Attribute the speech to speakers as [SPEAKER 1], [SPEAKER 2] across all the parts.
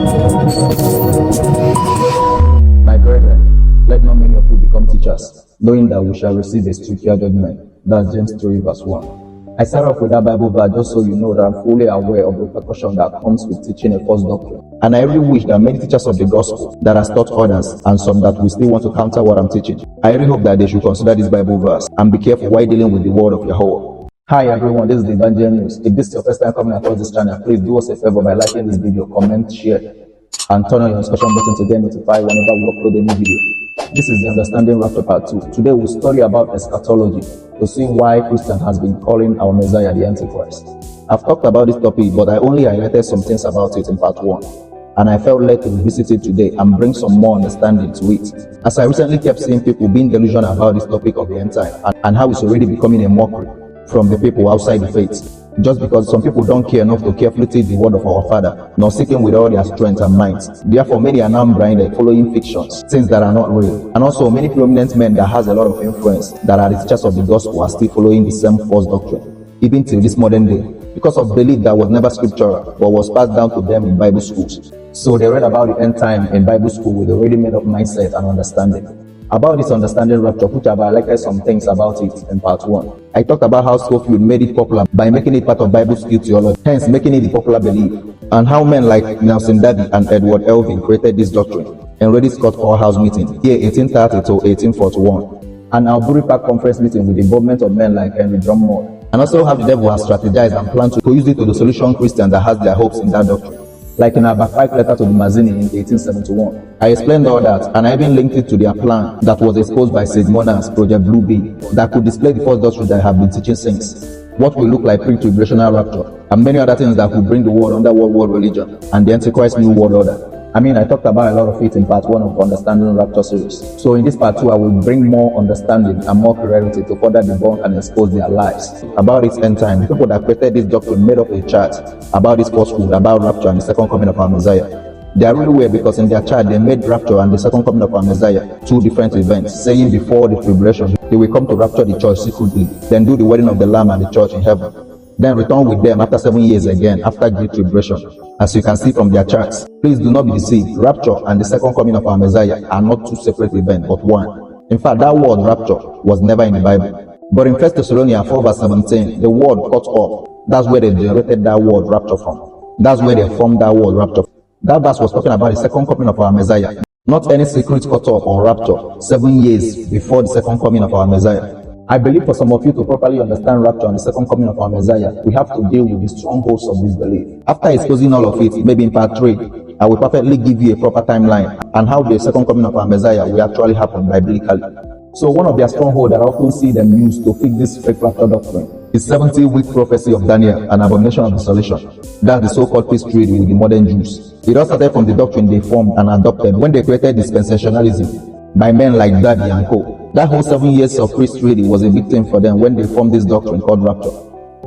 [SPEAKER 1] My brethren, let not many of you become teachers, knowing that we shall receive a stricter judgment. That's James 3 verse 1. I start off with that Bible verse just so you know that I'm fully aware of the repercussion that comes with teaching a false doctrine. And I really wish that many teachers of the gospel that has taught others, and some that will still want to counter what I'm teaching, I really hope that they should consider this Bible verse and be careful while dealing with the word of Yahweh. Hi everyone, this is the Evangel News. If this is your first time coming across this channel, please do us a favor by liking this video, comment, share, and turn on your discussion button to get notified whenever we upload a new video. This is the Understanding Rapture Part 2. Today we'll study about eschatology to see why Christian has been calling our Messiah the Antichrist. I've talked about this topic, but I only highlighted some things about it in Part 1. And I felt led to revisit it today and bring some more understanding to it. As I recently kept seeing people being delusional about this topic of the end time and how it's already becoming a mockery from the people outside the faith, just because some people don't care enough to carefully teach the word of our Father, nor seeking with all their strength and might. Therefore, many are now blinded, following fictions, things that are not real. And also, many prominent men that has a lot of influence, that are the teachers of the gospel, are still following the same false doctrine, even till this modern day, because of belief that was never scriptural, but was passed down to them in Bible schools. So they read about the end time in Bible school with a already made up mindset and understanding. About this Understanding Rapture, which I've highlighted some things about it in Part 1. I talked about how Scofield made it popular by making it part of Bible skill theology, hence making it the popular belief, and how men like Nelson Darby and Edward Elvin created this doctrine in Reddy Scott Hall House meeting, year 1830 to 1841, and our Bury Park conference meeting with the involvement of men like Henry Drummond, and also how the devil has strategized and planned to use it to the solution Christians that has their hopes in that doctrine. Like in our backfight letter to the Mazzini in 1871. I explained all that, and I even linked it to their plan that was exposed by St. Monarch's Project Blue Bee that could display the false doctrine that I have been teaching since. What will look like pre-tribulational rapture, and many other things that could bring the world under world religion and the Antichrist new world order. I mean, I talked about a lot of it in Part 1 of Understanding Rapture series. So in this Part 2, I will bring more understanding and more clarity to further debunk and expose their lies about its end time. The people that created this doctrine made up a chart about this falsehood, about rapture and the second coming of our Messiah. They are really weird because in their chart, they made rapture and the second coming of our Messiah two different events, saying before the tribulation, they will come to rapture the church secretly, then do the wedding of the Lamb and the church in heaven, then return with them after 7 years again, after great tribulation, as you can see from their charts. Please do not be deceived. Rapture and the second coming of our Messiah are not two separate events, but one. In fact, that word rapture was never in the Bible. But in 1 Thessalonians 4 verse 17, the word cut off, that's where they generated that word rapture from. That's where they formed that word rapture. That verse was talking about the second coming of our Messiah, not any secret cut off or rapture 7 years before the second coming of our Messiah. I believe for some of you to properly understand rapture and the second coming of our Messiah, we have to deal with the strongholds of this belief. After exposing all of it, maybe in Part 3, I will perfectly give you a proper timeline and how the second coming of our Messiah will actually happen biblically. So one of their strongholds that I often see them use to fix this fake rapture doctrine is 70-week prophecy of Daniel and abomination of desolation. That's the so-called peace treaty with the modern Jews. It all started from the doctrine they formed and adopted when they created dispensationalism by men like Darby and co. That whole 7 years of peace treaty was a victim for them when they formed this doctrine called rapture.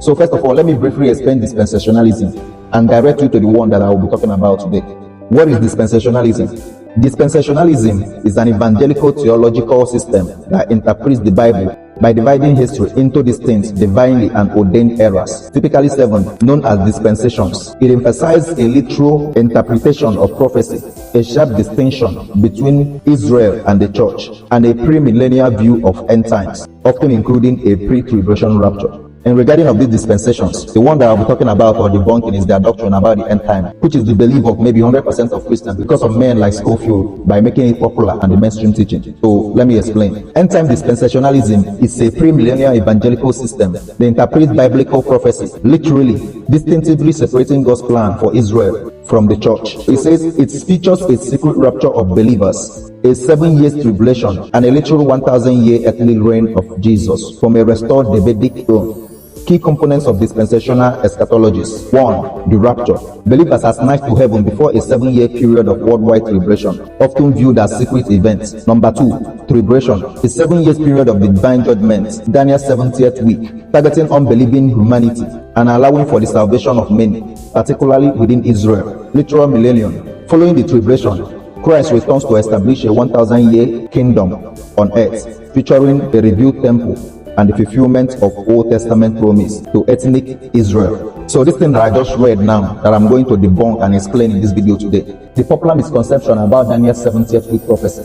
[SPEAKER 1] So first of all, let me briefly explain dispensationalism and direct you to the one that I will be talking about today. What is dispensationalism? Dispensationalism is an evangelical theological system that interprets the Bible by dividing history into distinct, divinely and ordained eras, typically 7, known as dispensations. It emphasizes a literal interpretation of prophecy, a sharp distinction between Israel and the church, and a premillennial view of end times, often including a pre-tribulation rapture. And regarding of these dispensations, the one that I'll be talking about or debunking is their doctrine about the end time, which is the belief of maybe 100% of Christians because of men like Scofield by making it popular and the mainstream teaching. So let me explain. End time dispensationalism is a premillennial evangelical system that interprets biblical prophecy literally, distinctively separating God's plan for Israel from the church. It says it features a secret rapture of believers, a 7 years tribulation, and a literal 1,000-year earthly reign of Jesus from a restored Davidic throne. Key components of dispensational eschatologies. 1. The rapture. Believers are snatched to heaven before a 7-year period of worldwide tribulation, often viewed as secret events. Number 2. Tribulation. A 7 years period of divine judgment, Daniel's 70th week, targeting unbelieving humanity and allowing for the salvation of many, particularly within Israel. Literal millennium. Following the tribulation, Christ returns to establish a 1,000-year kingdom on earth, featuring a rebuilt temple, and the fulfillment of Old Testament promise to ethnic Israel. So this thing that I just read now, that I'm going to debunk and explain in this video today, the popular misconception about Daniel's 70th week prophecy,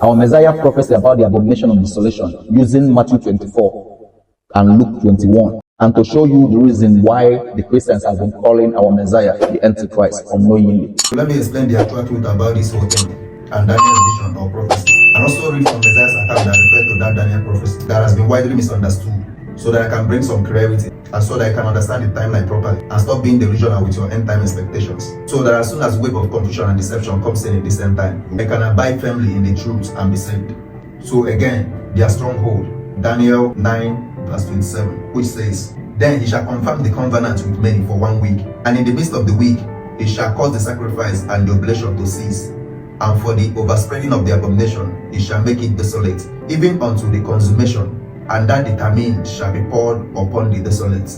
[SPEAKER 1] our Messiah prophecy about the abomination of desolation, using Matthew 24 and Luke 21, and to show you the reason why the Christians have been calling our Messiah the Antichrist unknowingly.
[SPEAKER 2] Let me explain the actual truth about this whole thing and Daniel's vision or prophecy, and also read from Messiah's account that refer to that Daniel prophecy that has been widely misunderstood, so that I can bring some clarity and so that I can understand the timeline properly and stop being delusional with your end time expectations. So that as soon as wave of confusion and deception comes in this end time, I can abide firmly in the truth and be saved. So again, their stronghold, Daniel 9 verse 27, which says, "Then he shall confirm the covenant with many for 1 week, and in the midst of the week he shall cause the sacrifice and the oblation to cease. And for the overspreading of the abomination he shall make it desolate, even unto the consummation, and that determined shall be poured upon the desolate."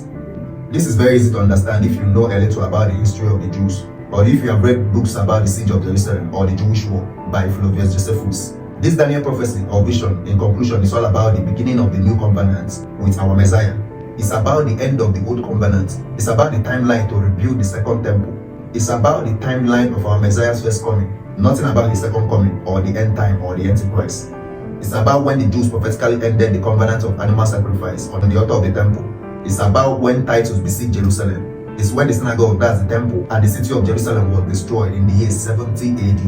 [SPEAKER 2] This is very easy to understand if you know a little about the history of the Jews, or if you have read books about the siege of Jerusalem or the Jewish war by Flavius Josephus. This Daniel prophecy or vision, in conclusion, is all about the beginning of the new covenant with our Messiah. It's about the end of the old covenant. It's about the timeline to rebuild the second temple. It's about the timeline of our Messiah's first coming, nothing about his second coming or the end time or the Antichrist. It's about when the Jews prophetically ended the covenant of animal sacrifice on the altar of the temple. It's about when Titus besieged Jerusalem. It's when the synagogue, that's the temple, and the city of Jerusalem was destroyed in the year 70 AD.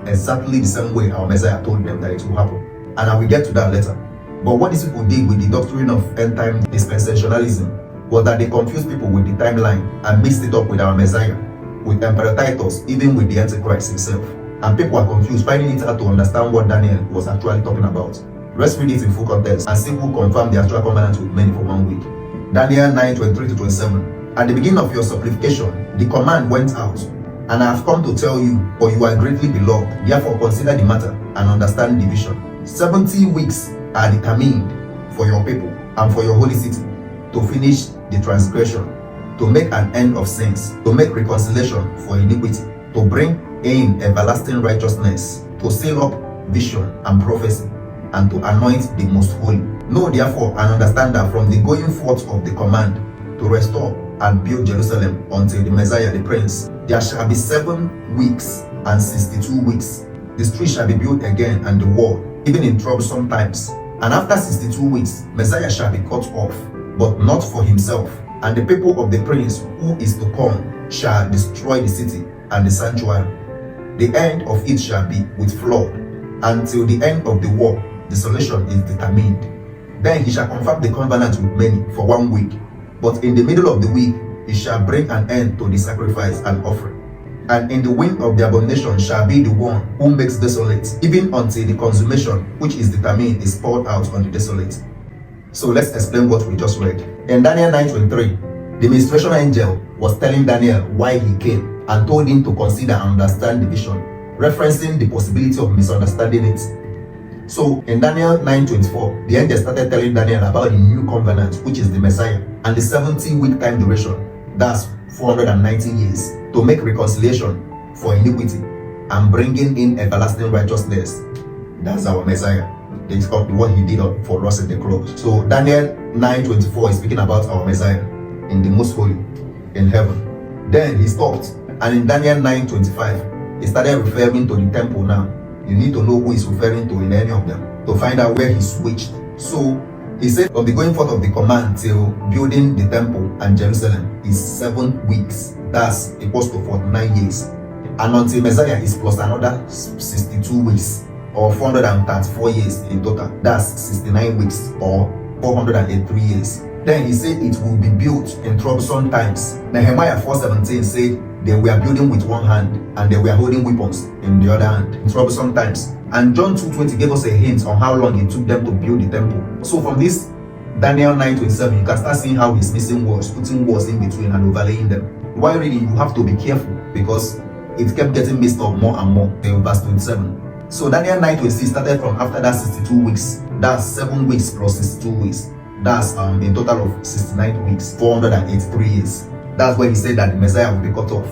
[SPEAKER 2] Exactly the same way our Messiah told them that it will happen. And I will get to that later. But what these people did with the doctrine of end time dispensationalism was that they confused people with the timeline and mixed it up with our Messiah, with Emperor Titus, even with the Antichrist himself. And people are confused, finding it hard to understand what Daniel was actually talking about. Let's read it in full context and see who confirmed the actual covenant with many for 1 week. Daniel 9:23-27. "At the beginning of your supplication, the command went out, and I have come to tell you, for you are greatly beloved. Therefore consider the matter and understand the vision. 70 weeks are determined for your people and for your holy city, to finish the transgression, to make an end of sins, to make reconciliation for iniquity, to bring in everlasting righteousness, to seal up vision and prophecy, and to anoint the most holy. Know therefore and understand that from the going forth of the command to restore and build Jerusalem until the Messiah the Prince, there shall be 7 weeks and 62 weeks. The street shall be built again and the wall, even in troublesome times. And after 62 weeks, Messiah shall be cut off, but not for himself. And the people of the Prince who is to come shall destroy the city and the sanctuary. The end of it shall be with flood. Until the end of the war, desolation is determined. Then he shall confirm the covenant with many for 1 week. But in the middle of the week, he shall bring an end to the sacrifice and offering. And in the wing of the abomination shall be the one who makes desolate, even until the consummation which is determined is poured out on the desolate." So let's explain what we just read. In Daniel 9:23, the ministration angel was telling Daniel why he came and told him to consider and understand the vision, referencing the possibility of misunderstanding it. So in Daniel 9:24, the angel started telling Daniel about the new covenant, which is the Messiah, and the 70-week time duration, that's 490 years, to make reconciliation for iniquity and bringing in everlasting righteousness. That's our Messiah. It's called what he did for us in the cross. So Daniel 9:24 is speaking about our Messiah in the most holy, in heaven. Then he stopped, and in Daniel 9:25, he started referring to the temple now. You need to know who he's referring to in any of them to find out where he switched. So he said from the going forth of the command till building the temple and Jerusalem is 7 weeks. That's equals to 49 years. And until Messiah is plus another 62 weeks, or 434 years in total. That's 69 weeks or 483 years. Then he said it will be built in troublesome times. Nehemiah 4:17 said they were building with one hand and they were holding weapons in the other hand in troublesome times. And John 2:20 gave us a hint on how long it took them to build the temple. So from this Daniel 9:27, you can start seeing how he's missing words, putting words in between and overlaying them. While reading, you have to be careful because it kept getting mixed up more and more in verse 27. So Daniel 9:26 started from after that 62 weeks. That's 7 weeks plus 62 weeks. That's in total of 69 weeks, 483 years. That's where he said that the Messiah will be cut off.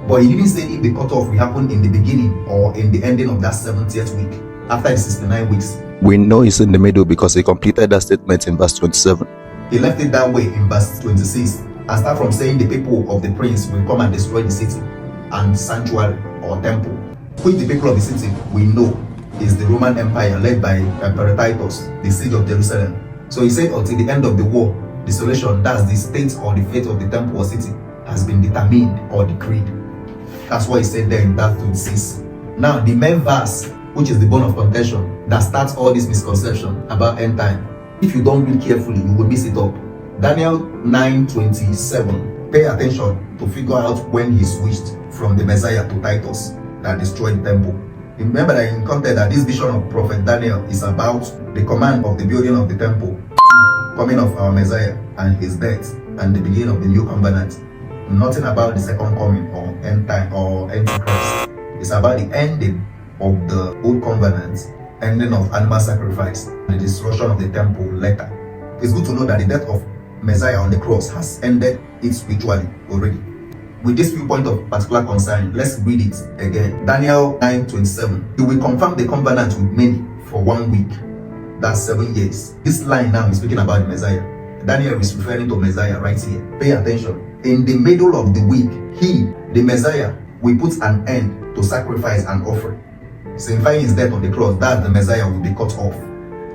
[SPEAKER 2] But he didn't say if the cut off will happen in the beginning or in the ending of that 70th week. After the 69 weeks,
[SPEAKER 1] We know it's in the middle because he completed that statement in verse 27.
[SPEAKER 2] He left it that way in verse 26 and start from saying the people of the prince will come and destroy the city and sanctuary or temple, which the people of the city we know is the Roman Empire led by Emperor Titus, the siege of Jerusalem. So he said until the end of the war, desolation, that's the state or the fate of the temple or city, has been determined or decreed. That's what he said there in that 26. Now the main verse, which is the bone of contention that starts all this misconception about end time, if you don't read carefully, you will miss it up. Daniel 9:27. Pay attention to figure out when he switched from the Messiah to Titus that destroyed the temple. Remember that in context that this vision of prophet Daniel is about the command of the building of the temple, coming of our Messiah and his death, and the beginning of the new covenant. Nothing about the second coming or end time or Antichrist. It's about the ending of the old covenant, ending of animal sacrifice, and the destruction of the temple later. It's good to know that the death of Messiah on the cross has ended it spiritually already. With this viewpoint of particular concern, let's read it again. Daniel 9:27. He will confirm the covenant with many for 1 week. That's 7 years. This line now is speaking about the Messiah. Daniel is referring to Messiah right here. Pay attention. In the middle of the week, he, the Messiah, will put an end to sacrifice and offering. Signifying his death on the cross, that the Messiah will be cut off.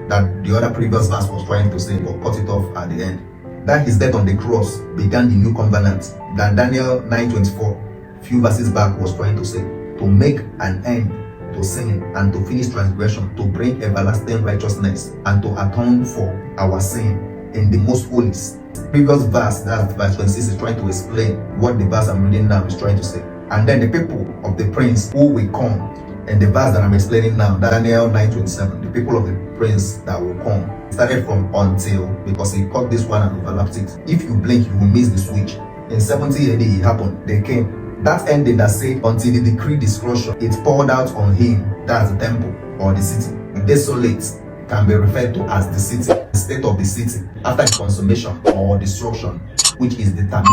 [SPEAKER 2] That the other previous verse was trying to say, but cut it off at the end. That his death on the cross began the new covenant that Daniel 9:24, few verses back, was trying to say, to make an end to sin and to finish transgression, to bring everlasting righteousness and to atone for our sin in the most holiest. Previous verse, that verse 26, is trying to explain what the verse I'm reading now is trying to say. And then the people of the prince who will come, and the verse that I'm explaining now, Daniel 9:27, the people of the prince that will come, started from until, because he caught this one and overlapped it. If you blink, you will miss the switch. In 70 AD it happened, they came. That ending that said, until the decree destruction, it poured out on him, that's the temple or the city. Desolate can be referred to as the city, the state of the city, after the consummation or destruction, which is determined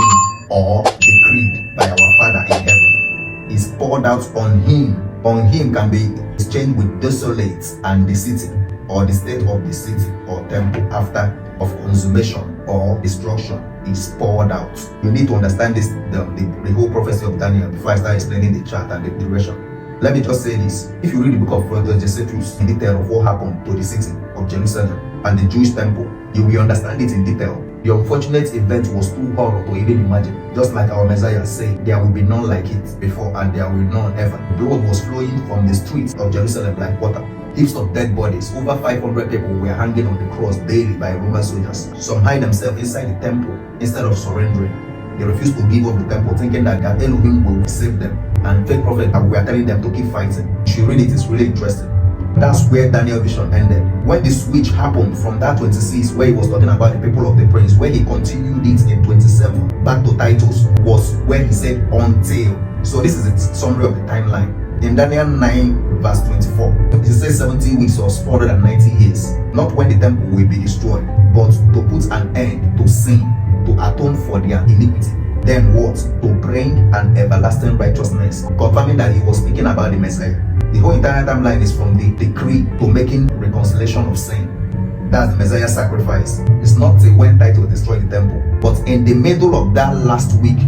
[SPEAKER 2] or decreed by our Father in heaven, is poured out on him. On him can be exchanged with desolate and the city, or the state of the city or temple after of consummation or destruction is poured out. You need to understand this, the whole prophecy of Daniel before I start explaining the chart and the duration. Let me just say this. If you read the book of Josephus in detail of what happened to the city of Jerusalem and the Jewish temple, you will understand it in detail. The unfortunate event was too horrible to even imagine. Just like our Messiah said, there will be none like it before and there will be none ever. Blood was flowing from the streets of Jerusalem like water. Heaps of dead bodies. Over 500 people were hanging on the cross daily by Roman soldiers. Some hide themselves inside the temple instead of surrendering. They refused to give up the temple, thinking that their Elohim will save them. And fake prophet were telling them to keep fighting. You should read it, it's really interesting. That's where Daniel's vision ended. When the switch happened from that 26, where he was talking about the people of the prince, where he continued it in 27 back to Titus, was where he said until. So this is a summary of the timeline. In Daniel 9 verse 24, it says 70 weeks or 490 years. Not when the temple will be destroyed, but to put an end to sin, to atone for their iniquity. Then what? To bring an everlasting righteousness, confirming that he was speaking about the Messiah. The whole entire timeline is from the decree to making reconciliation of sin. That's the Messiah sacrifice. It's not till when Titus destroyed the temple, but in the middle of that last week,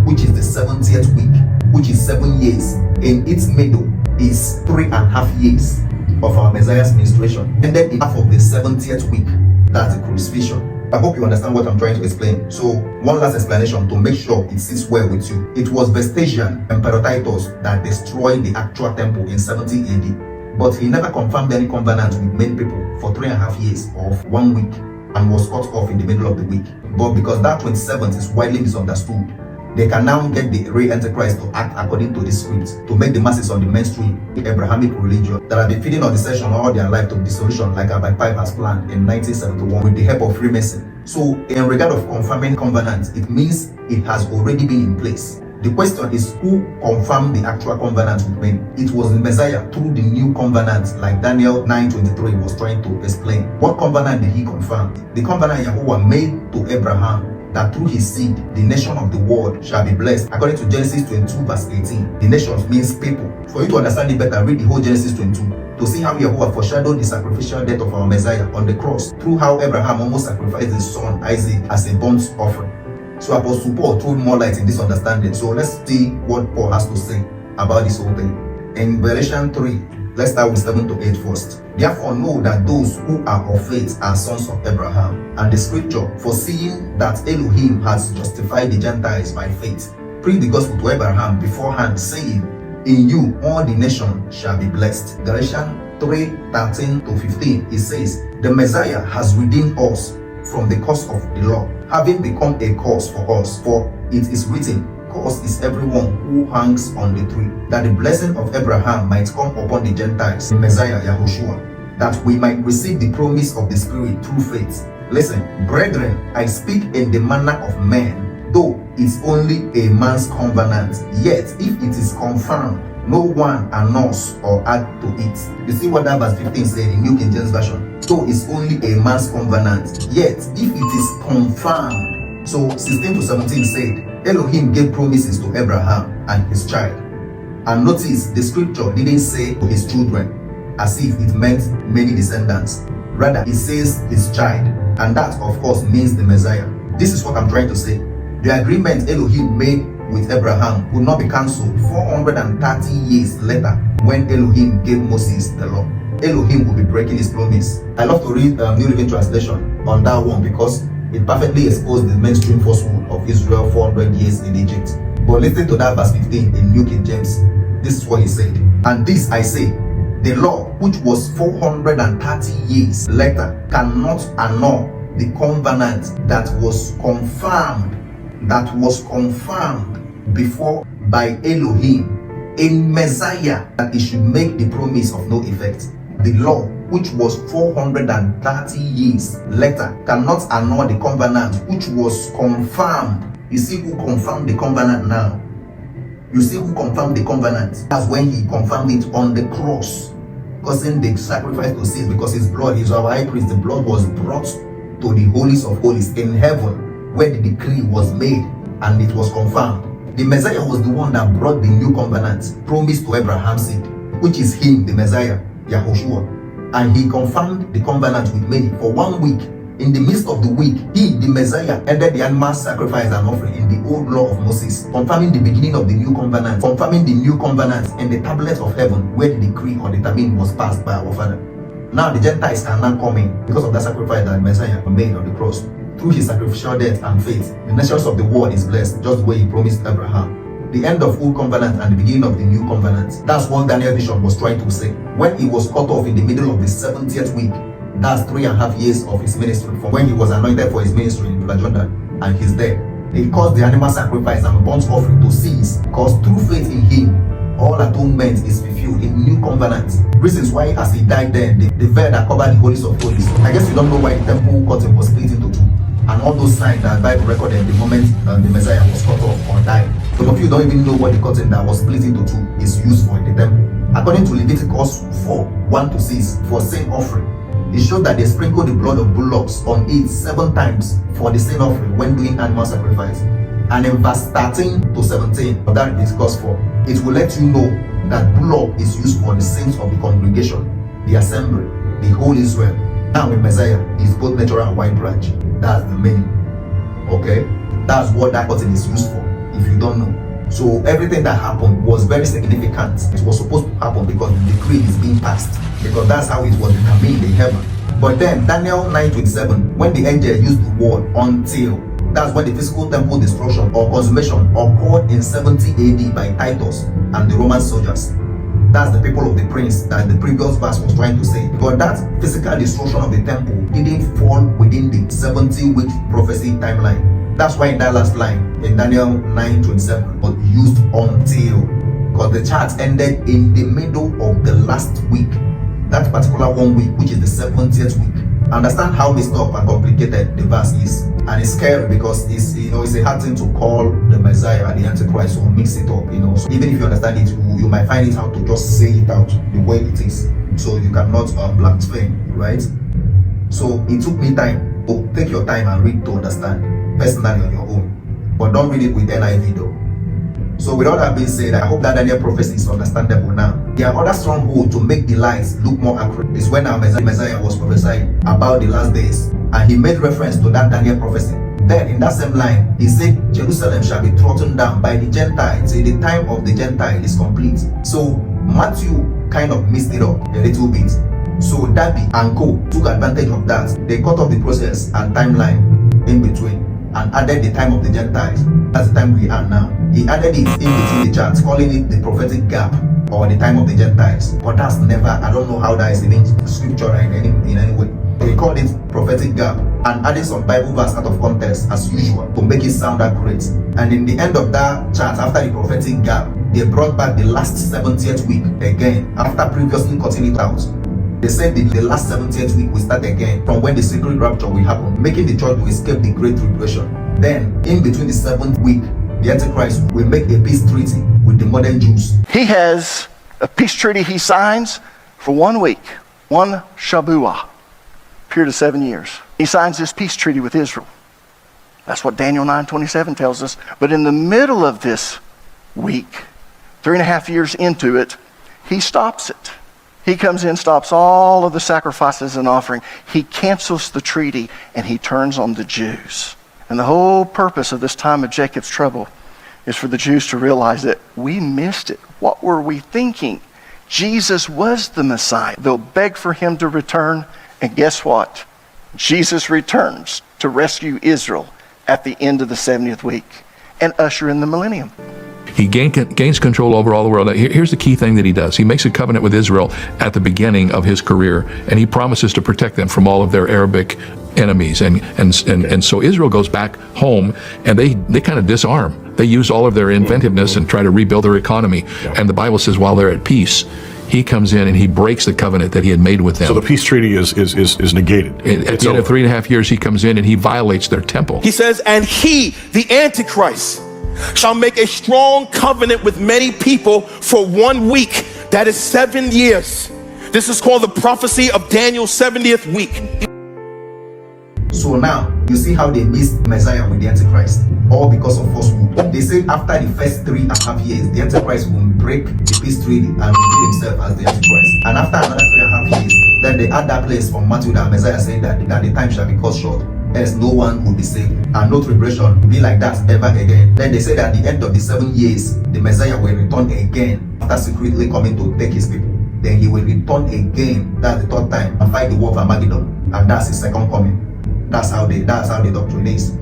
[SPEAKER 2] which is the 70th week, which is 7 years, in its middle is 3.5 years of our Messiah's ministration. And then in half of the 70th week, that's the crucifixion. I hope you understand what I'm trying to explain. So, one last explanation to make sure it sits well with you. It was Vespasian, Emperor Titus, that destroyed the actual temple in 70 AD. But he never confirmed any covenant with many people for 3.5 years of 1 week and was cut off in the middle of the week. But because that 27th is widely misunderstood, they can now get the real Antichrist to act according to this script, to make the masses on the mainstream, the Abrahamic religion, that have been feeding on deception all their life to dissolution, like Abba Pipe has planned in 1971 with the help of Freemason. So, in regard of confirming covenant, it means it has already been in place. The question is, who confirmed the actual covenant with men? It was the Messiah through the new covenant, like Daniel 9:23 was trying to explain. What covenant did he confirm? The covenant Yahuwah made to Abraham that through his seed, the nation of the world shall be blessed. According to Genesis 22 verse 18, the nation means people. For you to understand it better, read the whole Genesis 22 to see how Yahweh foreshadowed the sacrificial death of our Messiah on the cross through how Abraham almost sacrificed his son Isaac as a burnt offering. So Apostle Paul threw more light in this understanding. So let's see what Paul has to say about this whole thing. In Galatians 3, let's start with 7 to 8 first. Therefore know that those who are of faith are sons of Abraham. And the scripture, foreseeing that Elohim has justified the Gentiles by faith, preached the gospel to Abraham beforehand, saying, in you all the nations shall be blessed. Galatians 3:13 to 15, it says, the Messiah has redeemed us from the curse of the law, having become a curse for us. For it is written, cursed is everyone who hangs on the tree, that the blessing of Abraham might come upon the Gentiles, the Messiah Yahushua, that we might receive the promise of the Spirit through faith. Listen, brethren, I speak in the manner of men, though it's only a man's covenant, yet if it is confirmed, no one annuls or add to it. You see what that verse 15 said in New King James Version? So it's only a man's covenant, yet if it is confirmed. So 16 to 17 said, Elohim gave promises to Abraham and his child. And notice the scripture didn't say to his children as if it meant many descendants. Rather, it says his child. And that, of course, means the Messiah. This is what I'm trying to say. The agreement Elohim made with Abraham would not be cancelled 430 years later when Elohim gave Moses the law. Elohim will be breaking his promise. I love to read New Living Translation on that one because it perfectly exposed the mainstream falsehood of Israel 400 years in Egypt. But listen to that verse 15 in New King James. This is what he said. And this I say, the law which was 430 years later cannot annul the covenant that was confirmed before by Elohim in Messiah, that it should make the promise of no effect. The law which was 430 years later cannot annul the covenant which was confirmed. You see who confirmed the covenant now? You see who confirmed the covenant? That's when he confirmed it on the cross, causing the sacrifice to cease, because his blood is our high priest. The blood was brought to the holies of holies in heaven, where the decree was made and it was confirmed. The Messiah was the one that brought the new covenant promised to Abraham's seed, which is him, the Messiah, Yahushua. And he confirmed the covenant with many for 1 week. In the midst of the week, he, the Messiah, ended the animal sacrifice and offering in the old law of Moses, confirming the beginning of the new covenant, confirming the new covenant in the tablets of heaven, where the decree or the termine was passed by our Father. Now the Gentiles are now coming because of that sacrifice that the Messiah made on the cross. Through his sacrificial death and faith, the nations of the world is blessed, just the way he promised Abraham. The end of old covenant and the beginning of the new covenant. That's what Daniel vision was trying to say. When he was cut off in the middle of the 70th week, that's 3.5 years of his ministry, from when he was anointed for his ministry in Jordan and his death. He caused the animal sacrifice and burnt offering to cease, because through faith in him, all atonement is fulfilled in new covenant. Reasons why, as he died then, the veil that covered the holies of holies. I guess you don't know why the temple curtain was split into two, and all those signs that the Bible recorded the moment the Messiah was cut off or died. Some of you don't even know what the curtain that was split into two is used for in the temple. According to Leviticus 4:1-6, for sin offering, it showed that they sprinkled the blood of bullocks on it 7 times for the sin offering when doing animal sacrifice. And in verse 13-17 of that Leviticus 4, it will let you know that bullock is used for the sins of the congregation, the assembly, the whole Israel. Now in Messiah is both natural and wine branch. That's the meaning. Okay? That's what that curtain is used for, if you don't know. So everything that happened was very significant. It was supposed to happen because the decree is being passed, because that's how it was determined in heaven. But then Daniel 9:27, when the angel used the word until, that's when the physical temple destruction or consummation occurred in 70 AD by Titus and the Roman soldiers. That's the people of the prince that the previous verse was trying to say. Because that physical destruction of the temple didn't fall within the 70-week prophecy timeline. That's why in that last line in Daniel 9:27 was used until, because the chart ended in the middle of the last week, that particular 1 week, which is the 70th week. Understand how messed up and complicated the verse is, and it's scary because it's a hard thing to call the Messiah the Antichrist or mix it up. So even if you understand it, you might find it hard to just say it out the way it is, so you cannot blaspheme, right? So it took me time. Take your time and read to understand. personally on your own. But don't read it with NIV though. So with all that being said, I hope that Daniel prophecy is understandable now. There are other strongholds to make the lies look more accurate. It's when our Messiah was prophesying about the last days, and he made reference to that Daniel prophecy. Then in that same line, he said, Jerusalem shall be trodden down by the Gentiles till the time of the Gentile is complete. So Matthew kind of missed it up a little bit. So Darby and Co took advantage of that. They cut off the process and timeline in between and added the time of the Gentiles. That's the time we are now. He added it in between the charts, calling it the prophetic gap or the time of the Gentiles. But that's never, I don't know how that is in scripture in any way. He called it prophetic gap and added some Bible verse out of context as usual to make it sound accurate. And in the end of that chart, after the prophetic gap, they brought back the last 70th week again after previously cutting it out. They said the last 70th week will start again from when the secret rapture will happen, making the church to escape the great tribulation. Then, in between the 7th week, the Antichrist will make a peace treaty with the modern Jews.
[SPEAKER 3] He has a peace treaty he signs for 1 week, one Shabuah, period of 7 years. He signs this peace treaty with Israel. That's what Daniel 9:27 tells us. But in the middle of this week, 3.5 years into it, he stops it. He comes in, stops all of the sacrifices and offering. He cancels the treaty and he turns on the Jews. And the whole purpose of this time of Jacob's trouble is for the Jews to realize that we missed it. What were we thinking? Jesus was the Messiah. They'll beg for him to return. And guess what? Jesus returns to rescue Israel at the end of the 70th week and usher in the millennium.
[SPEAKER 4] He gains control over all the world. Here's the key thing that he does. He makes a covenant with Israel at the beginning of his career, and he promises to protect them from all of their Arabic enemies. And so Israel goes back home, and they kind of disarm. They use all of their inventiveness and try to rebuild their economy. And the Bible says while they're at peace, he comes in and he breaks the covenant that he had made with them.
[SPEAKER 5] So the peace treaty is negated.
[SPEAKER 4] At the end of 3.5 years, he comes in and he violates their temple.
[SPEAKER 6] He says, and he, the Antichrist, shall make a strong covenant with many people for 1 week. That is 7 years. This is called the prophecy of Daniel's 70th week.
[SPEAKER 2] So now, you see how they missed Messiah with the Antichrist, all because of falsehood. They say after the first 3.5 years, the Antichrist will break the peace treaty and reveal himself as the Antichrist. And after another 3.5 years, then they add that place from Matthew that Messiah said that the time shall be cut short, else no one will be saved, and no tribulation will be like that ever again. Then they said at the end of the 7 years, the Messiah will return again after secretly coming to take his people. Then he will return again, that's the third time, and fight the war of Armageddon, and that's his second coming. That's how the doctrine is.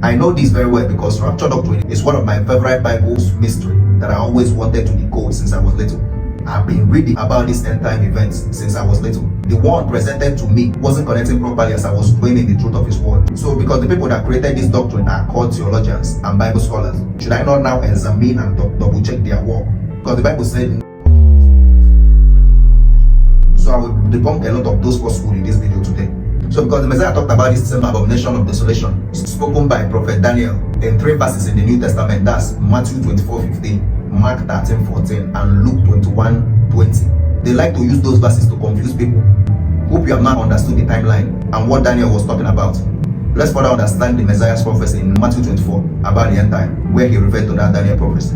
[SPEAKER 2] I know this very well because Rapture doctrine is one of my favorite Bible's mystery that I always wanted to decode since I was little. I've been reading about these end time events since I was little. The one presented to me wasn't connecting properly as I was growing in the truth of his word. So because the people that created this doctrine are called theologians and Bible scholars, should I not now examine and double check their work? Because the Bible said. So I will debunk a lot of those falsehoods in this video today. So because the Messiah talked about this same abomination of desolation spoken by Prophet Daniel in 3 verses in the New Testament, that's Matthew 24:15, Mark 13:14, and Luke 21:20. They like to use those verses to confuse people. Hope you have now understood the timeline and what Daniel was talking about. Let's further understand the Messiah's prophecy in Matthew 24 about the end time, where he referred to that Daniel prophecy.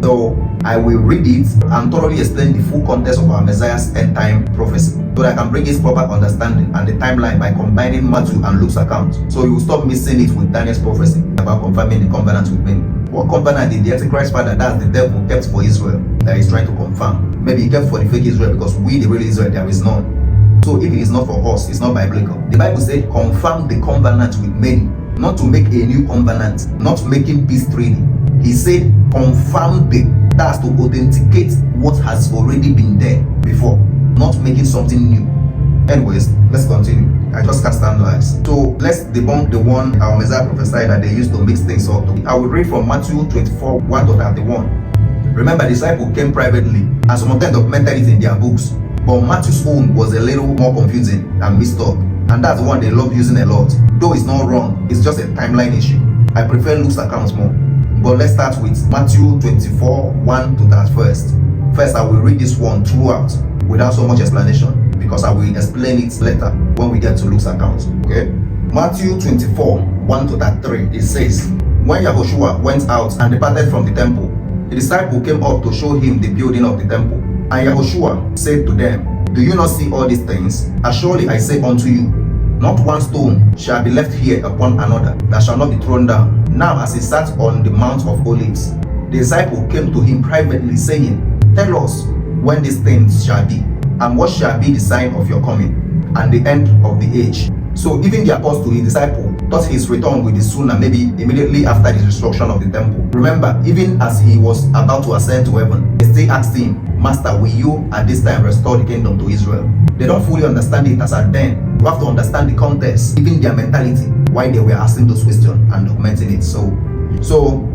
[SPEAKER 2] So I will read it and thoroughly explain the full context of our Messiah's end time prophecy, so that I can bring his proper understanding and the timeline by combining Matthew and Luke's account. So you will stop missing it with Daniel's prophecy about confirming the covenant with me. What covenant did the Antichrist father, that's the devil, kept for Israel that he's trying to confirm? Maybe he kept for the fake Israel because we, the real Israel, there is none. So if it is not for us, it's not biblical. The Bible said, confirm the covenant with many, not to make a new covenant, not making peace treaty. He said, confirm that's to authenticate what has already been there before, not making something new. Anyways, let's continue. I just can't stand lies. So let's debunk the one our Messiah prophesied that they used to mix things up. I will read from Matthew 24, 1-31. Remember, the disciples came privately, and some of them documented it in their books. But Matthew's own was a little more confusing and mixed up. And that's the one they love using a lot. Though it's not wrong, it's just a timeline issue. I prefer Luke's accounts more. But let's start with Matthew 24, 1-31 first. First, I will read this one throughout without so much explanation, because I will explain it later when we get to Luke's account. Okay? Matthew 24, 1 to 33, it says, when Yahushua went out and departed from the temple, the disciple came up to show him the building of the temple. And Yahushua said to them, do you not see all these things? Surely I say unto you, not one stone shall be left here upon another that shall not be thrown down. Now as he sat on the Mount of Olives, the disciple came to him privately, saying, tell us when these things shall be, and what shall be the sign of your coming, and the end of the age. So even the apostle, his disciple, thought his return would be sooner, maybe immediately after the destruction of the temple. Remember, even as he was about to ascend to heaven, they still asked him, Master, will you at this time restore the kingdom to Israel? They don't fully understand it as at then. You have to understand the context, even their mentality, why they were asking those questions and documenting it. So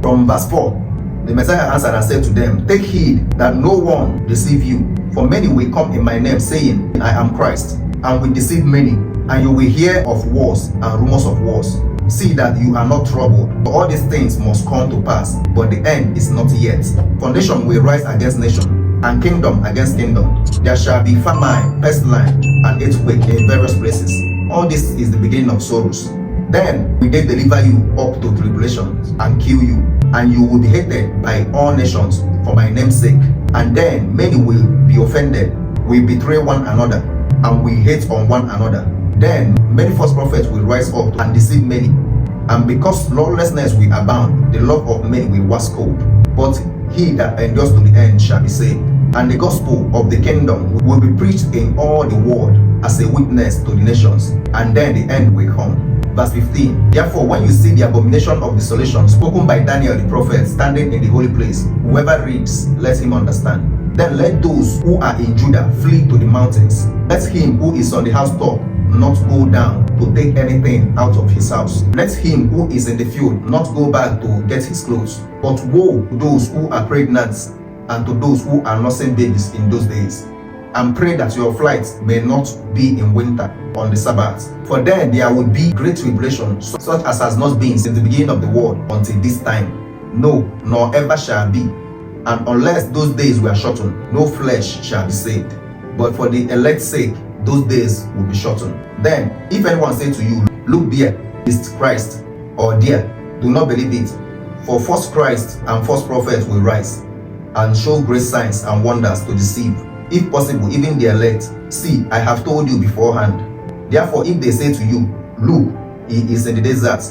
[SPEAKER 2] from verse 4, the Messiah answered and said to them, take heed that no one deceive you. For many will come in my name, saying, I am Christ, and will deceive many. And you will hear of wars and rumors of wars. See that you are not troubled. For all these things must come to pass, but the end is not yet. Foundation will rise against nation, and kingdom against kingdom. There shall be famine, pestilence, and earthquake in various places. All this is the beginning of sorrows. Then will they deliver you up to tribulation and kill you, and you will be hated by all nations for my name's sake. And then many will be offended, will betray one another, and will hate on one another. Then many false prophets will rise up and deceive many. And because lawlessness will abound, the love of many will wax cold. But he that endures to the end shall be saved. And the gospel of the kingdom will be preached in all the world as a witness to the nations, and then the end will come. Verse 15, therefore when you see the abomination of desolation spoken by Daniel the prophet standing in the holy place, whoever reads, let him understand. Then let those who are in Judah flee to the mountains. Let him who is on the housetop not go down to take anything out of his house. Let him who is in the field not go back to get his clothes. But woe to those who are pregnant and to those who are nursing babies in those days. And pray that your flight may not be in winter on the Sabbath. For then there will be great tribulation, such as has not been since the beginning of the world until this time. No, nor ever shall be. And unless those days were shortened, no flesh shall be saved. But for the elect's sake, those days will be shortened. Then, if anyone say to you, look there, is Christ, or there, do not believe it. For false Christ and false prophets will rise, and show great signs and wonders to deceive, if possible, even the elect. See, I have told you beforehand. Therefore, if they say to you, look, he is in the desert,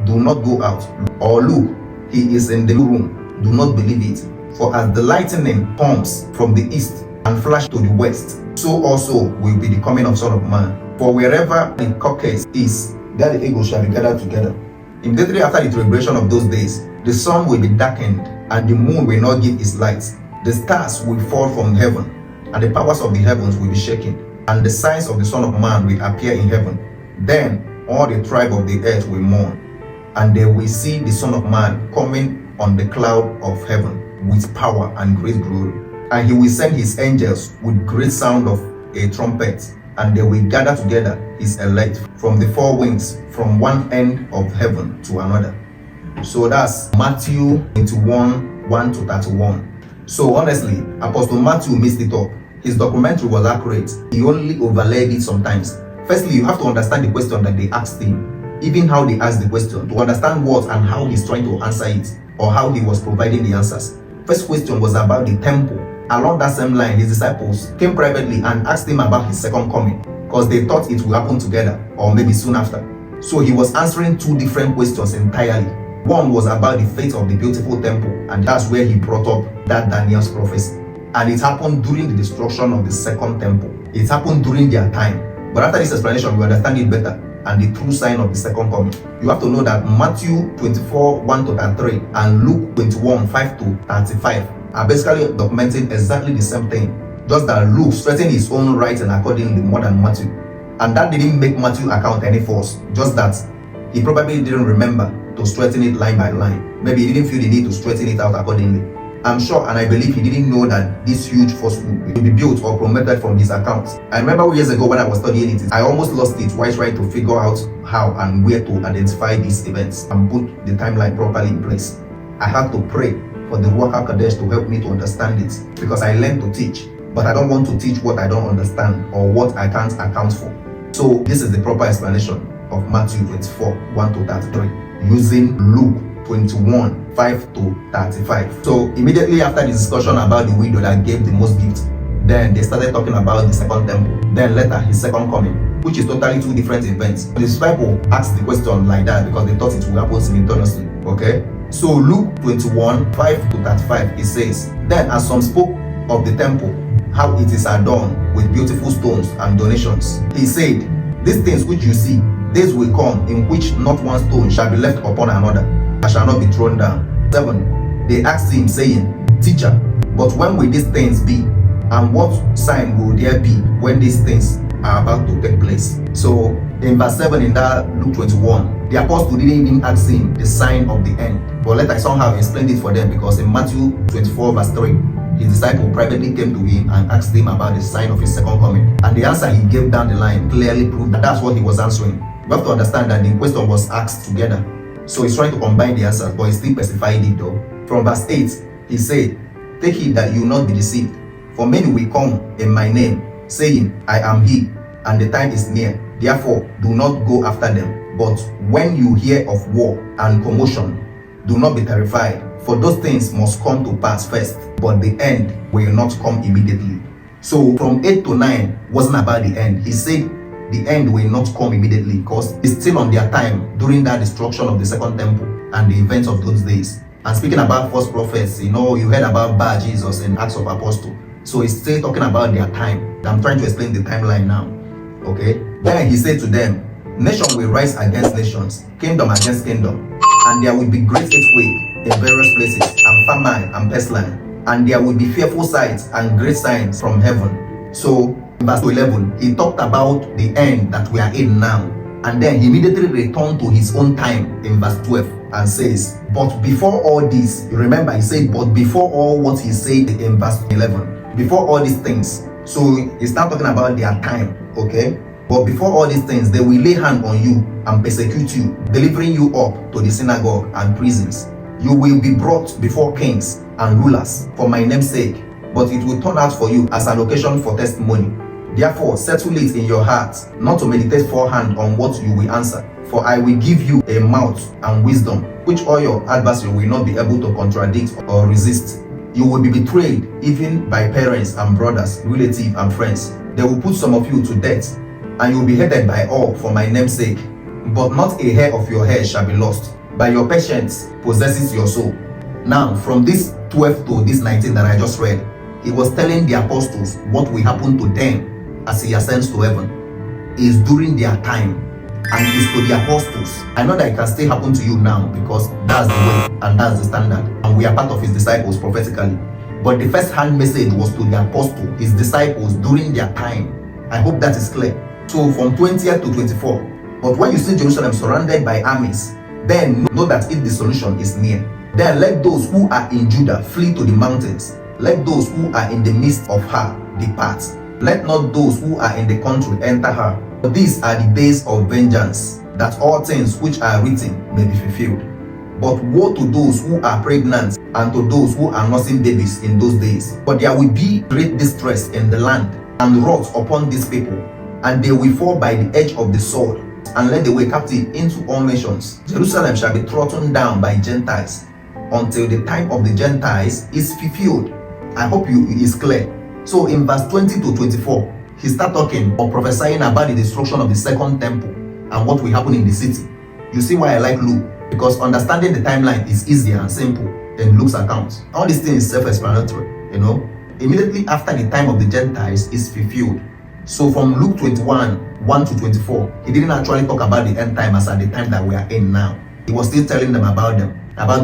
[SPEAKER 2] do not go out. Or look, he is in the room, do not believe it. For as the lightning comes from the east and flash to the west, so also will be the coming of Son of Man. For wherever the carcass is, there the eagles shall be gathered together. Immediately after the tribulation of those days, the sun will be darkened, and the moon will not give its light. The stars will fall from heaven, and the powers of the heavens will be shaken, and the signs of the Son of Man will appear in heaven. Then all the tribe of the earth will mourn, and they will see the Son of Man coming on the cloud of heaven with power and great glory. And he will send his angels with great sound of a trumpet, and they will gather together his elect from the four winds, from one end of heaven to another. So that's Matthew 21, 1 to 31. So honestly, Apostle Matthew messed it up. His documentary was accurate. He only overlaid it sometimes. Firstly, you have to understand the question that they asked him, even how they asked the question, to understand what and how he's trying to answer it, or how he was providing the answers. First question was about the temple. Along that same line, his disciples came privately and asked him about his second coming, because they thought it would happen together, or maybe soon after. So he was answering two different questions entirely. One was about the fate of the beautiful temple, and that's where he brought up that Daniel's prophecy. And it happened during the destruction of the second temple. It happened during their time. But after this explanation, we understand it better, and the true sign of the second coming. You have to know that Matthew 24, 1 to 33, and Luke 21, 5 to 35 are basically documenting exactly the same thing, just that Luke straightened his own writing accordingly more than Matthew. And that didn't make Matthew account any false, just that he probably didn't remember to straighten it line by line. Maybe he didn't feel the need to straighten it out accordingly. I'm sure and I believe he didn't know that this huge falsehood will be built or promoted from his account. I remember years ago when I was studying it, I almost lost it while trying to figure out how and where to identify these events and put the timeline properly in place. I had to pray for the Ruach HaKodesh to help me to understand it, because I learned to teach, but I don't want to teach what I don't understand or what I can't account for. So this is the proper explanation. of Matthew 24, 1 to 33, using Luke 21, 5 to 35. So immediately after the discussion about the widow that gave the most gifts, then they started talking about the second temple, then later his second coming, which is totally two different events. The disciple asked the question like that because they thought it would happen simultaneously. Okay? So Luke 21, 5 to 35, it says, Then as some spoke of the temple, how it is adorned with beautiful stones and donations, he said, These things which you see, days will come in which not one stone shall be left upon another, and shall not be thrown down. 7. They asked him, saying, Teacher, but when will these things be? And what sign will there be when these things are about to take place? So in verse 7 in that Luke 21, the apostle didn't even ask him the sign of the end. But later I somehow explained it for them, because in Matthew 24 verse 3, his disciple privately came to him and asked him about the sign of his second coming. And the answer he gave down the line clearly proved that that's what he was answering. You have to understand that the question was asked together. So he's trying to combine the answers, but he still specified it though. From verse 8, he said, Take heed that you will not be deceived. For many will come in my name, saying, I am he, and the time is near. Therefore, do not go after them. But when you hear of war and commotion, do not be terrified, for those things must come to pass first, but the end will not come immediately. So from 8 to 9 wasn't about the end. He said the end will not come immediately, because it's still on their time during that destruction of the second temple and the events of those days. And speaking about false prophets, you heard about Bar Jesus in Acts of Apostles. So he's still talking about their time. I'm trying to explain the timeline now. Okay? Then he said to them, Nation will rise against nations, kingdom against kingdom, and there will be great earthquake in various places, and famine and pestilence, and there will be fearful sights and great signs from heaven. So in verse 11, he talked about the end that we are in now, and then he immediately returned to his own time in verse 12 and says, But before all this, you remember he said, but before all what he said in verse 11, before all these things. So he's not talking about their time, okay? But before all these things, they will lay hand on you and persecute you, delivering you up to the synagogue and prisons. You will be brought before kings and rulers for my name's sake, but it will turn out for you as an occasion for testimony. Therefore, settle it in your heart not to meditate forehand on what you will answer, for I will give you a mouth and wisdom, which all your adversaries will not be able to contradict or resist. You will be betrayed even by parents and brothers, relatives and friends. They will put some of you to death, and you will be hated by all for my name's sake. But not a hair of your head shall be lost. By your patience possesses your soul. Now, from this 12 to this 19 that I just read, he was telling the apostles what will happen to them as he ascends to heaven is during their time, and is to the apostles. I know that it can still happen to you now, because that's the way and that's the standard, and we are part of his disciples prophetically. But the first hand message was to the apostle, his disciples, during their time. I hope that is clear. So from 20th to 24, but when you see Jerusalem surrounded by armies, then know that its dissolution is near. Then let those who are in Judah flee to the mountains. Let those who are in the midst of her depart. Let not those who are in the country enter her. For these are the days of vengeance, that all things which are written may be fulfilled. But woe to those who are pregnant and to those who are nursing babies in those days. For there will be great distress in the land and wrath upon these people, and they will fall by the edge of the sword, and led away captive into all nations. Jerusalem shall be trodden down by Gentiles, until the time of the Gentiles is fulfilled. I hope it is clear. So in verse 20 to 24, he starts talking or prophesying about the destruction of the second temple and what will happen in the city. You see why I like Luke? Because understanding the timeline is easier and simple than Luke's account. All these things is self-explanatory, Immediately after the time of the Gentiles is fulfilled. So from Luke 21, 1 to 24, he didn't actually talk about the end time as at the time that we are in now. He was still telling them about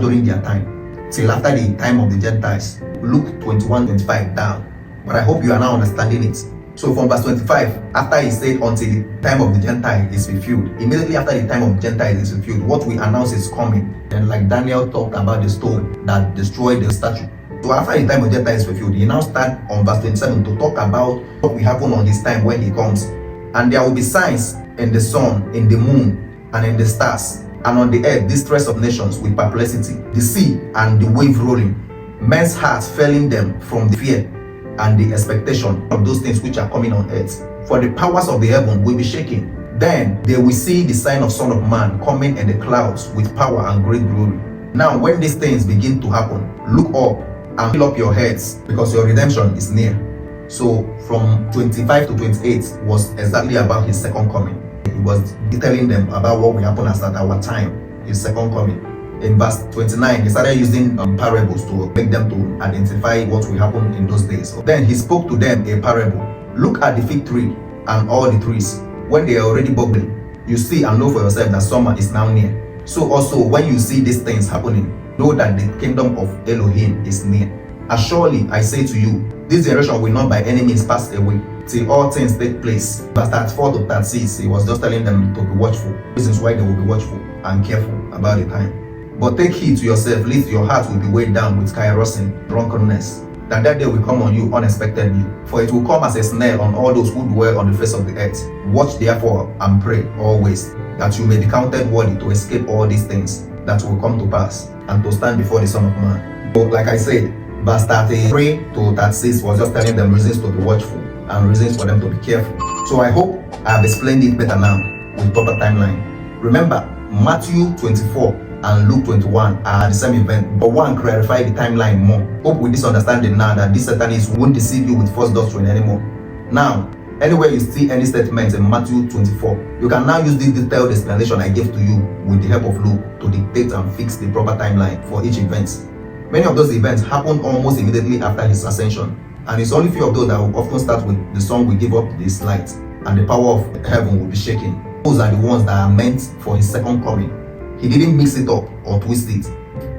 [SPEAKER 2] during their time, till after the time of the Gentiles. Luke 21, 25 down. But I hope you are now understanding it. So from verse 25, after he said until the time of the Gentile is fulfilled, immediately after the time of Gentile is fulfilled, what we announce is coming. And like Daniel talked about the stone that destroyed the statue. So after the time of Gentile is fulfilled, he now starts on verse 27 to talk about what will happen on his time when he comes. And there will be signs in the sun, in the moon, and in the stars, and on the earth distress of nations with perplexity, the sea and the wave rolling, men's hearts failing them from the fear and the expectation of those things which are coming on earth. For the powers of the heaven will be shaken. Then they will see the sign of Son of Man coming in the clouds with power and great glory. Now when these things begin to happen, look up and fill up your heads, because your redemption is near. So from 25 to 28 was exactly about his second coming. He was telling them about what will happen at our time, his second coming. In verse 29, he started using parables to make them to identify what will happen in those days. Then he spoke to them a parable. Look at the fig tree and all the trees. When they are already bubbling, you see and know for yourself that summer is now near. So also when you see these things happening, know that the kingdom of Elohim is near. As surely I say to you, this generation will not by any means pass away till all things take place. Verse 34 to 36, he was just telling them to be watchful. Reasons why they will be watchful and careful about the time. But take heed to yourself, lest your heart will be weighed down with carousing, drunkenness, that day will come on you unexpectedly. For it will come as a snare on all those who dwell on the face of the earth. Watch therefore and pray always, that you may be counted worthy to escape all these things that will come to pass, and to stand before the Son of Man. But like I said, verse 33 to 36 was just telling them reasons to be watchful and reasons for them to be careful. So I hope I have explained it better now with proper timeline. Remember, Matthew 24 and Luke 21 are the same event, but one clarified the timeline more. Hope with this understanding now that these Satanists won't deceive you with false doctrine anymore. Now, anywhere you see any statements in Matthew 24, you can now use this detailed explanation I gave to you with the help of Luke to dictate and fix the proper timeline for each event. Many of those events happened almost immediately after his ascension, and it's only few of those that will often start with the song "We Give Up This Light" and the power of heaven will be shaken. Those are the ones that are meant for his second coming. He didn't mix it up or twist it.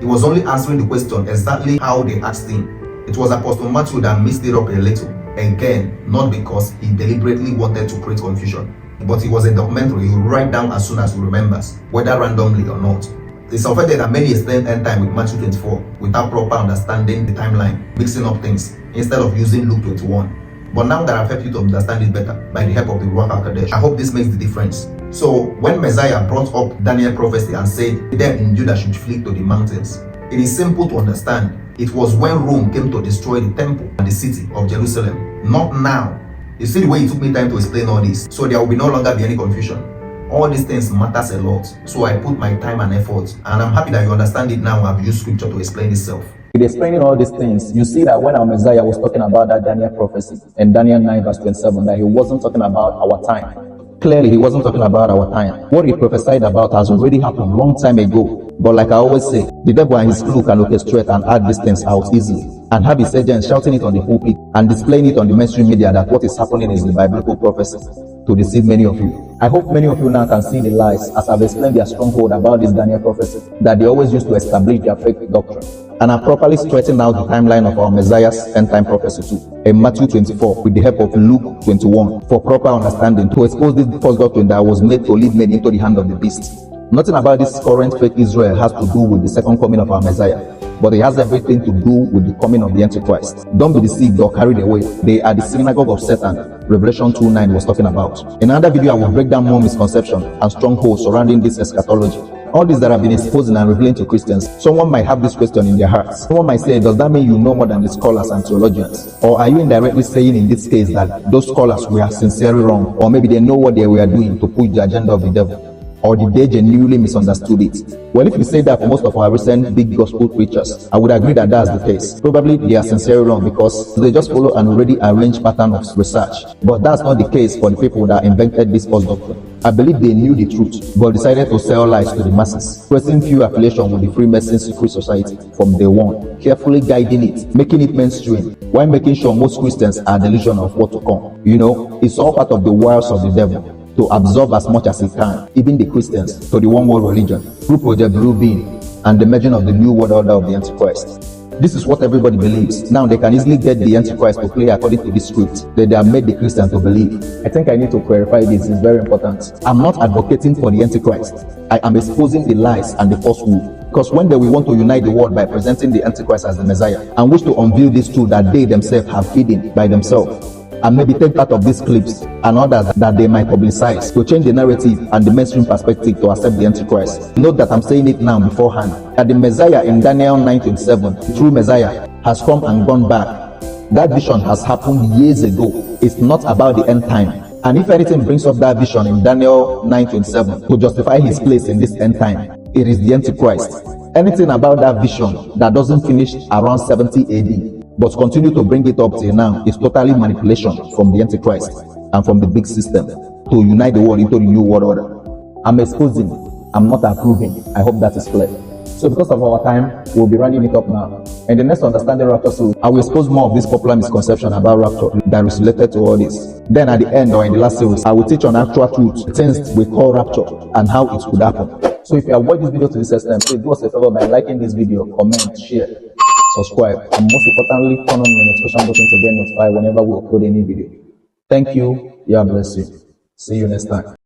[SPEAKER 2] He was only answering the question exactly how they asked him. It was Apostle Matthew that mixed it up a little. Again, not because he deliberately wanted to create confusion, but it was a documentary you write down as soon as he remembers, whether randomly or not. It's offended that many explain end time with Matthew 24 without proper understanding the timeline, mixing up things instead of using Luke 21. But now that I've helped you to understand it better by the help of the Ruach HaKodesh, I hope this makes the difference. So when Messiah brought up Daniel prophecy and said, "Them in Judah should flee to the mountains," it is simple to understand. It was when Rome came to destroy the temple and the city of Jerusalem, not now. You see the way it took me time to explain all this, so there will no longer be any confusion. All these things matters a lot, so I put my time and effort, and I'm happy that you understand it now. I've used scripture to explain itself.
[SPEAKER 1] With explaining all these things, you see that when our Messiah was talking about that Daniel prophecy in Daniel 9 verse 27, that he wasn't talking about our time. Clearly, he wasn't talking about our time. What he prophesied about has already happened long time ago. But like I always say, the devil and his crew can orchestrate and add these things out easily, and have his agents shouting it on the pulpit and displaying it on the mainstream media that what is happening is the biblical prophecy to deceive many of you. I hope many of you now can see the lies as I've explained their stronghold about this Daniel prophecy that they always use to establish their fake doctrine. And I properly straightened out the timeline of our Messiah's end-time prophecy too, in Matthew 24 with the help of Luke 21 for proper understanding, to expose this false doctrine that was made to lead men into the hand of the beast. Nothing about this current fake Israel has to do with the second coming of our Messiah, but it has everything to do with the coming of the Antichrist. Don't be deceived or carried away. They are the synagogue of Satan Revelation 2:9 was talking about. In another video, I will break down more misconceptions and strongholds surrounding this eschatology. All these that have been exposing and revealing to Christians. Someone might have this question in their hearts. Someone might say, does that mean you know more than the scholars and theologians? Or are you indirectly saying in this case that those scholars were sincerely wrong? Or maybe they know what they were doing to push the agenda of the devil? Or did they genuinely misunderstood it? Well, if you say that for most of our recent big gospel preachers, I would agree that that's the case. Probably they are sincerely wrong because they just follow an already arranged pattern of research. But that's not the case for the people that invented this false doctrine. I believe they knew the truth, but decided to sell lies to the masses, pressing few affiliation with the Freemason secret society from day one, carefully guiding it, making it mainstream, while making sure most Christians are delusional of what to come. You know, it's all part of the wiles of the devil to absorb as much as he can, even the Christians, to the one world religion, through Project Blue Beam and the merging of the new world order of the Antichrist. This is what everybody believes. Now they can easily get the Antichrist to play according to this script that they have made the Christian to believe. I think I need to clarify this, it's very important. I'm not advocating for the Antichrist. I am exposing the lies and the falsehood. Because when they will want to unite the world by presenting the Antichrist as the Messiah and wish to unveil this truth that they themselves have hidden by themselves, and maybe take part of these clips and others that they might publicize to change the narrative and the mainstream perspective to accept the Antichrist. Note that I'm saying it now beforehand, that the Messiah in Daniel 9:27, the true Messiah, has come and gone back. That vision has happened years ago. It's not about the end time. And if anything brings up that vision in Daniel 9:27 to justify his place in this end time, it is the Antichrist. Anything about that vision that doesn't finish around 70 AD but continue to bring it up till now is totally manipulation from the Antichrist and from the big system to unite the world into the new world order. I'm exposing, I'm not approving. I hope that is clear. So because of our time, we'll be rounding it up now. In the next Understanding Rapture series, I will expose more of this popular misconception about rapture that is related to all this. Then at the end or in the last series, I will teach on actual truth, things we call rapture and how it could happen. So if you have watched this video to this extent, please do us a favor by liking this video, comment, share, subscribe, and most importantly, turn on your notification button to get notified whenever we upload a new video. Thank you. God bless you. See you next time.